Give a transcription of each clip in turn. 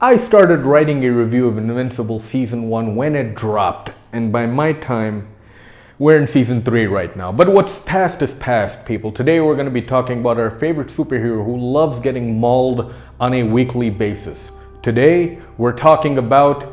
I started writing a review of Invincible Season 1 when it dropped, and by my time, we're in Season 3 right now. But what's past is past, people. Today we're going to be talking about our favorite superhero who loves getting mauled on a weekly basis. Today, we're talking about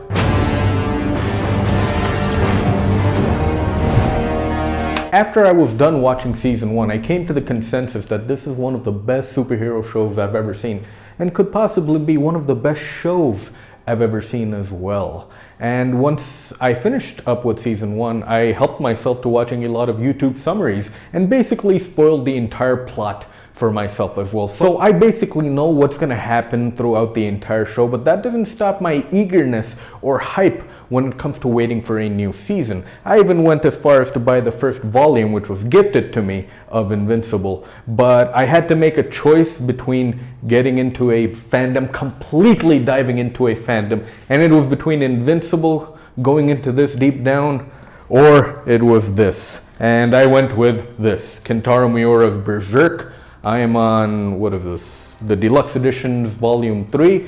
After I was done watching Season 1, I came to the consensus that this is one of the best superhero shows I've ever seen, and could possibly be one of the best shows I've ever seen as well. And once I finished up with Season 1, I helped myself to watching a lot of YouTube summaries, and basically spoiled the entire plot for myself as well. So I basically know what's gonna happen throughout the entire show, but that doesn't stop my eagerness or hype when it comes to waiting for a new season. I even went as far as to buy the first volume, which was gifted to me, of Invincible, but I had to make a choice between getting into a fandom, completely diving into a fandom, and it was between Invincible, going into this deep down, or it was this. And I went with this, Kentaro Miura's Berserk. I am on, what is this? The Deluxe Editions Volume 3.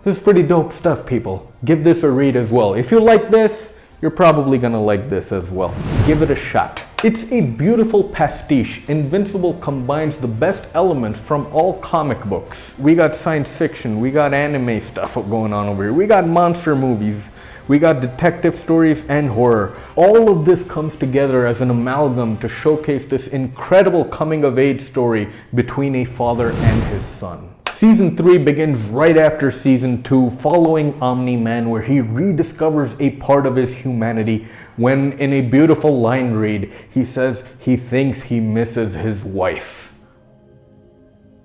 This is pretty dope stuff, people. Give this a read as well. If you like this, you're probably gonna like this as well. Give it a shot. It's a beautiful pastiche. Invincible combines the best elements from all comic books. We got science fiction, we got anime stuff going on over here, we got monster movies, we got detective stories and horror. All of this comes together as an amalgam to showcase this incredible coming-of-age story between a father and his son. Season 3 begins right after Season 2, following Omni-Man, where he rediscovers a part of his humanity when, in a beautiful line read, he says he thinks he misses his wife.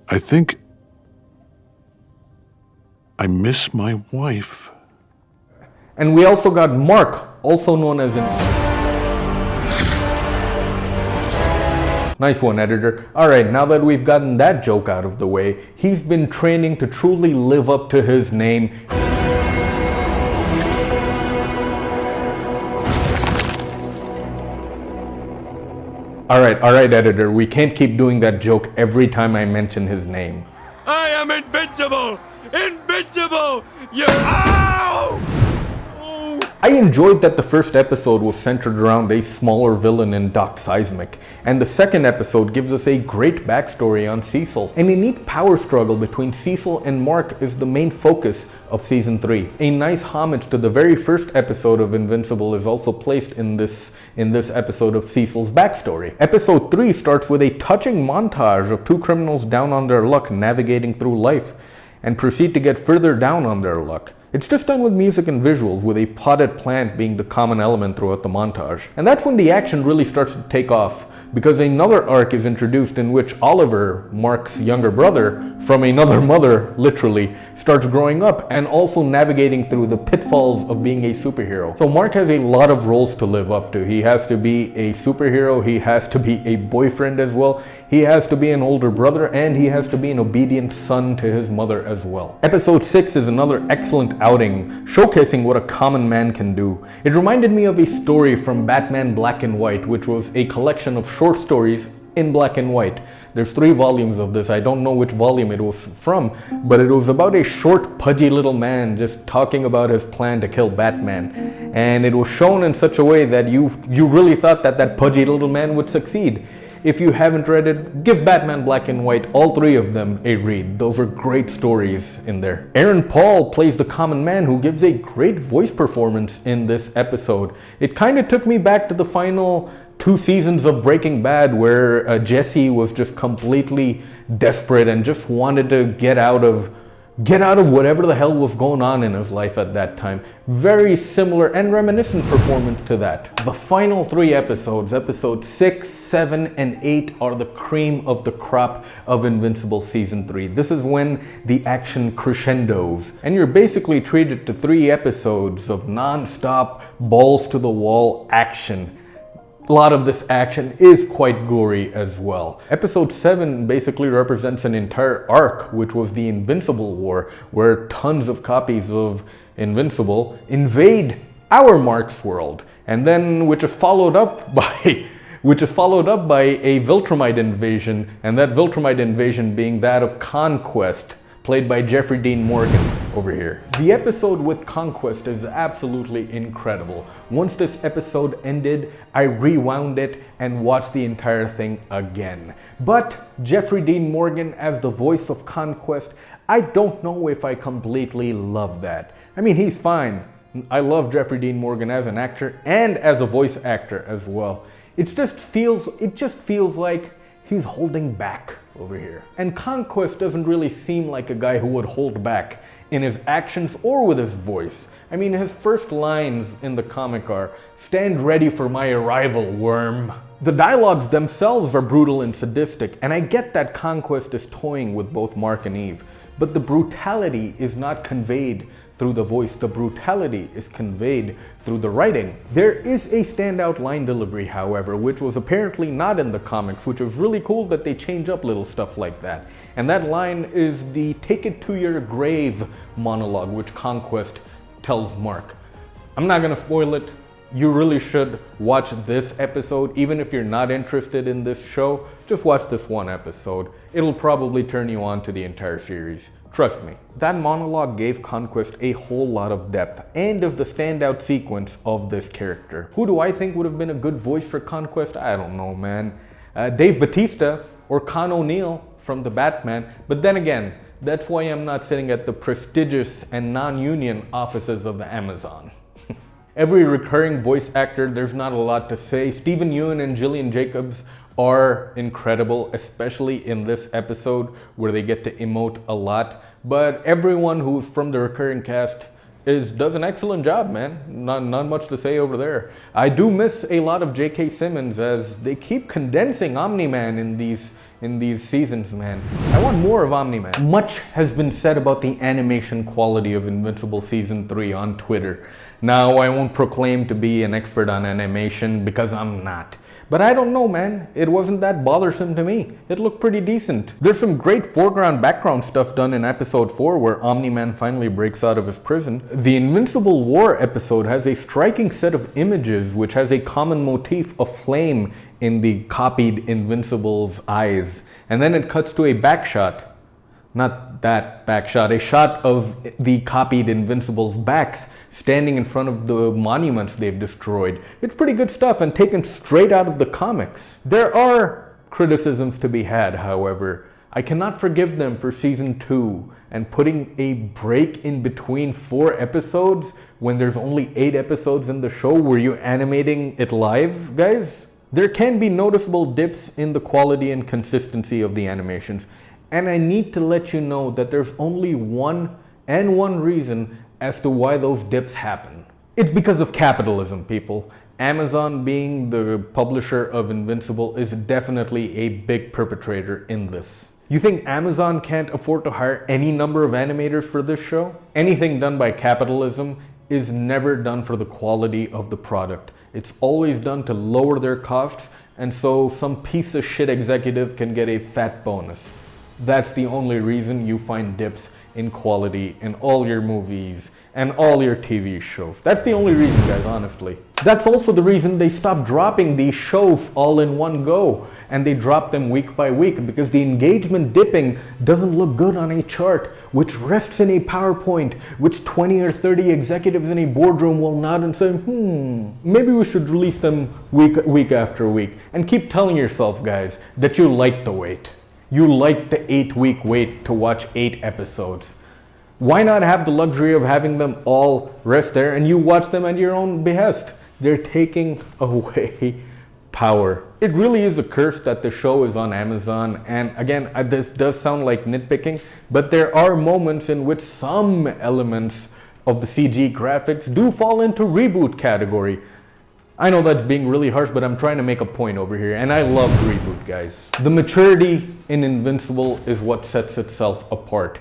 I think I miss my wife. And we also got Mark, also known as Nice one, editor. Alright, now that we've gotten that joke out of the way, he's been training to truly live up to his name. Alright, editor, we can't keep doing that joke every time I mention his name. I am invincible! Invincible! Ow! I enjoyed that the first episode was centered around a smaller villain in Doc Seismic, and the second episode gives us a great backstory on Cecil, and a neat power struggle between Cecil and Mark is the main focus of Season 3. A nice homage to the very first episode of Invincible is also placed in this episode of Cecil's backstory. Episode 3 starts with a touching montage of two criminals down on their luck navigating through life, and proceed to get further down on their luck. It's just done with music and visuals, with a potted plant being the common element throughout the montage. And that's when the action really starts to take off, because another arc is introduced in which Oliver, Mark's younger brother, from another mother, literally, starts growing up and also navigating through the pitfalls of being a superhero. So Mark has a lot of roles to live up to. He has to be a superhero, he has to be a boyfriend as well, he has to be an older brother, and he has to be an obedient son to his mother as well. Episode 6 is another excellent outing, showcasing what a common man can do. It reminded me of a story from Batman Black and White, which was a collection of short stories in black and white. There's 3 volumes of this. I don't know which volume it was from, but it was about a short, pudgy little man just talking about his plan to kill Batman. And it was shown in such a way that you really thought that that pudgy little man would succeed. If you haven't read it, give Batman Black and White, all 3 of them, a read. Those are great stories in there. Aaron Paul plays the common man, who gives a great voice performance in this episode. It kind of took me back to the final 2 seasons of Breaking Bad, where Jesse was just completely desperate and just wanted to get out of whatever the hell was going on in his life at that time. Very similar and reminiscent performance to that. The final 3 episodes, episodes 6, 7, and 8, are the cream of the crop of Invincible Season 3. This is when the action crescendos, and you're basically treated to 3 episodes of non-stop, balls-to-the-wall action. A lot of this action is quite gory as well. Episode 7 basically represents an entire arc, which was the Invincible War, where tons of copies of Invincible invade our Mark's world, and then which is followed up by a Viltrumite invasion, and that Viltrumite invasion being that of conquest, played by Jeffrey Dean Morgan over here. The episode with Conquest is absolutely incredible. Once this episode ended, I rewound it and watched the entire thing again. But Jeffrey Dean Morgan as the voice of Conquest, I don't know if I completely love that. I mean, he's fine. I love Jeffrey Dean Morgan as an actor and as a voice actor as well. It just feels like he's holding back over here. And Conquest doesn't really seem like a guy who would hold back in his actions or with his voice. I mean, his first lines in the comic are, "Stand ready for my arrival, worm." The dialogues themselves are brutal and sadistic, and I get that Conquest is toying with both Mark and Eve, but the brutality is not conveyed through the voice. The brutality is conveyed through the writing. There is a standout line delivery, however, which was apparently not in the comics, which was really cool that they change up little stuff like that. And that line is the "take it to your grave" monologue, which Conquest tells Mark. I'm not gonna spoil it. You really should watch this episode. Even if you're not interested in this show, just watch this one episode. It'll probably turn you on to the entire series. Trust me. That monologue gave Conquest a whole lot of depth and is the standout sequence of this character. Who do I think would have been a good voice for Conquest? I don't know, man. Dave Bautista or Con O'Neill from The Batman. But then again, that's why I'm not sitting at the prestigious and non-union offices of Amazon. Every recurring voice actor, there's not a lot to say. Stephen Yeun and Gillian Jacobs are incredible, especially in this episode where they get to emote a lot. But everyone who's from the recurring cast does an excellent job, man. Not much to say over there. I do miss a lot of J.K. Simmons as they keep condensing Omni-Man in these seasons, man. I want more of Omni-Man. Much has been said about the animation quality of Invincible Season 3 on Twitter. Now, I won't proclaim to be an expert on animation because I'm not. But I don't know, man. It wasn't that bothersome to me. It looked pretty decent. There's some great foreground background stuff done in episode 4 where Omni-Man finally breaks out of his prison. The Invincible War episode has a striking set of images which has a common motif of flame in the copied Invincible's eyes. And then it cuts to a backshot. Not that backshot, a shot of the copied Invincible's backs standing in front of the monuments they've destroyed. It's pretty good stuff and taken straight out of the comics. There are criticisms to be had, however. I cannot forgive them for season 2 and putting a break in between 4 episodes when there's only 8 episodes in the show. Were you animating it live, guys? There can be noticeable dips in the quality and consistency of the animations. And I need to let you know that there's only one reason as to why those dips happen. It's because of capitalism, people. Amazon, being the publisher of Invincible, is definitely a big perpetrator in this. You think Amazon can't afford to hire any number of animators for this show? Anything done by capitalism is never done for the quality of the product. It's always done to lower their costs, and so some piece of shit executive can get a fat bonus. That's the only reason you find dips in quality in all your movies and all your TV shows. That's the only reason, guys, honestly. That's also the reason they stopped dropping these shows all in one go and they drop them week by week, because the engagement dipping doesn't look good on a chart which rests in a PowerPoint, which 20 or 30 executives in a boardroom will nod and say, maybe we should release them week after week. And keep telling yourself, guys, that you like the wait. You like the 8-week wait to watch 8 episodes. Why not have the luxury of having them all rest there and you watch them at your own behest? They're taking away power. It really is a curse that the show is on Amazon. And again, this does sound like nitpicking, but there are moments in which some elements of the CG graphics do fall into reboot category. I know that's being really harsh, but I'm trying to make a point over here, and I love reboot, guys. The maturity in Invincible is what sets itself apart.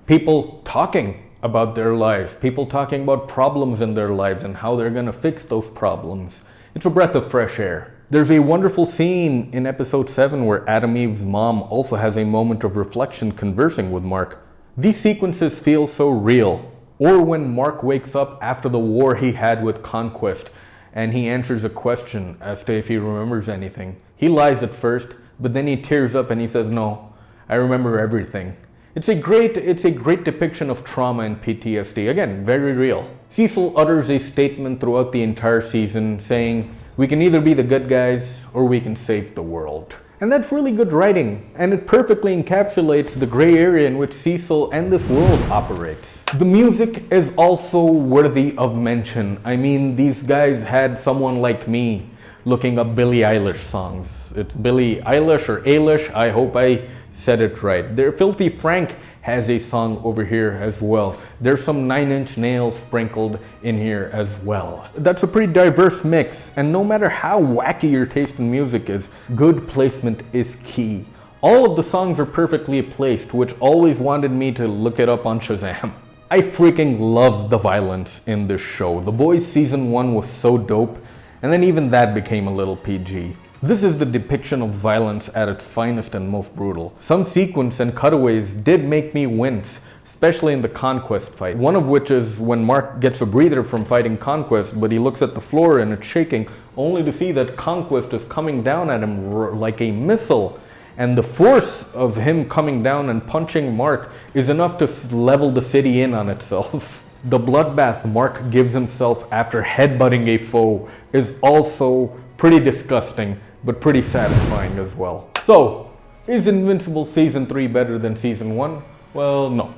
People talking about their lives, people talking about problems in their lives and how they're gonna fix those problems. It's a breath of fresh air. There's a wonderful scene in episode 7 where Adam Eve's mom also has a moment of reflection conversing with Mark. These sequences feel so real. Or when Mark wakes up after the war he had with Conquest, and he answers a question as to if he remembers anything. He lies at first, but then he tears up and he says, "No, I remember everything." It's a great depiction of trauma and PTSD. Again, very real. Cecil utters a statement throughout the entire season saying, "We can either be the good guys or we can save the world." And that's really good writing, and it perfectly encapsulates the gray area in which Cecil and this world operates. The music is also worthy of mention. I mean, these guys had someone like me looking up Billie Eilish songs. It's Billie Eilish or Eilish, I hope I said it right. Their Filthy Frank has a song over here as well. There's some 9 Inch Nails sprinkled in here as well. That's a pretty diverse mix, and no matter how wacky your taste in music is, good placement is key. All of the songs are perfectly placed, which always wanted me to look it up on Shazam. I freaking love the violence in this show. The Boys season 1 was so dope, and then even that became a little PG. This is the depiction of violence at its finest and most brutal. Some sequence and cutaways did make me wince, especially in the Conquest fight. One of which is when Mark gets a breather from fighting Conquest, but he looks at the floor and it's shaking, only to see that Conquest is coming down at him like a missile. And the force of him coming down and punching Mark is enough to level the city in on itself. The bloodbath Mark gives himself after headbutting a foe is also pretty disgusting, but pretty satisfying as well. So, is Invincible Season 3 better than Season 1? Well, no.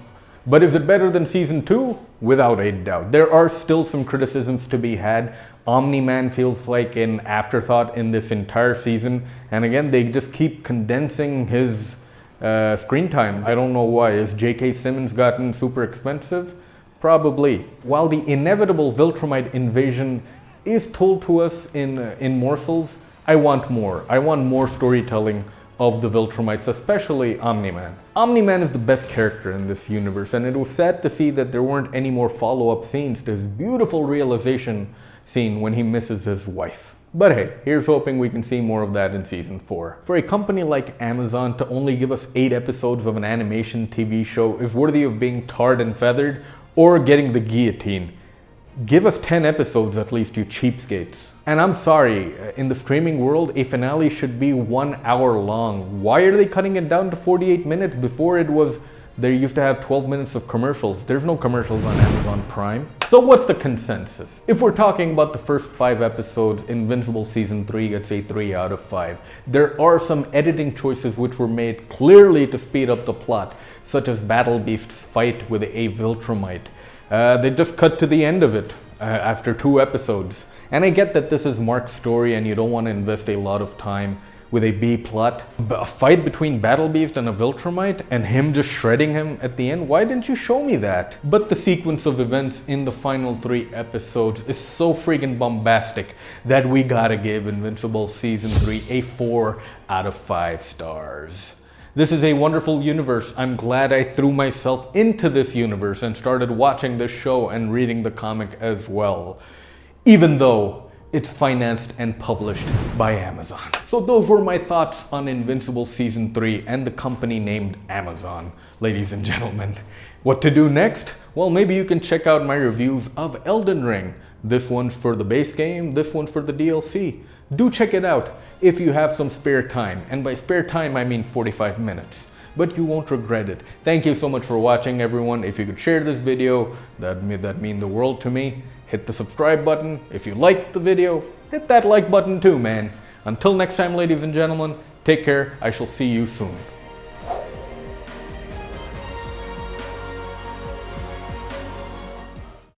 But is it better than Season 2? Without a doubt. There are still some criticisms to be had. Omni-Man feels like an afterthought in this entire season. And again, they just keep condensing his screen time. I don't know why. Has J.K. Simmons gotten super expensive? Probably. While the inevitable Viltrumite invasion is told to us in morsels, I want more. I want more storytelling of the Viltrumites, especially Omni-Man. Omni-Man is the best character in this universe, and it was sad to see that there weren't any more follow-up scenes to his beautiful realization scene when he misses his wife. But hey, here's hoping we can see more of that in Season 4. For a company like Amazon to only give us 8 episodes of an animation TV show is worthy of being tarred and feathered or getting the guillotine. Give us 10 episodes at least, you cheapskates. And I'm sorry, in the streaming world, a finale should be 1 hour long. Why are they cutting it down to 48 minutes? Before it was, they used to have 12 minutes of commercials. There's no commercials on Amazon Prime. So what's the consensus? If we're talking about the first 5 episodes, Invincible Season 3 gets a 3 out of 5. There are some editing choices which were made clearly to speed up the plot, such as Battle Beast's fight with a Viltrumite. They just cut to the end of it after 2 episodes. And I get that this is Mark's story and you don't want to invest a lot of time with a B plot. But a fight between Battle Beast and a Viltrumite and him just shredding him at the end? Why didn't you show me that? But the sequence of events in the final 3 episodes is so freaking bombastic that we gotta give Invincible Season 3 a 4 out of 5 stars. This is a wonderful universe. I'm glad I threw myself into this universe and started watching this show and reading the comic as well, even though it's financed and published by Amazon. So those were my thoughts on Invincible Season 3 and the company named Amazon, ladies and gentlemen. What to do next? Well, maybe you can check out my reviews of Elden Ring. This one's for the base game, this one's for the DLC. Do check it out if you have some spare time. And by spare time, I mean 45 minutes. But you won't regret it. Thank you so much for watching, everyone. If you could share this video, that'd mean the world to me. Hit the subscribe button. If you liked the video, hit that like button too, man. Until next time, ladies and gentlemen, take care. I shall see you soon.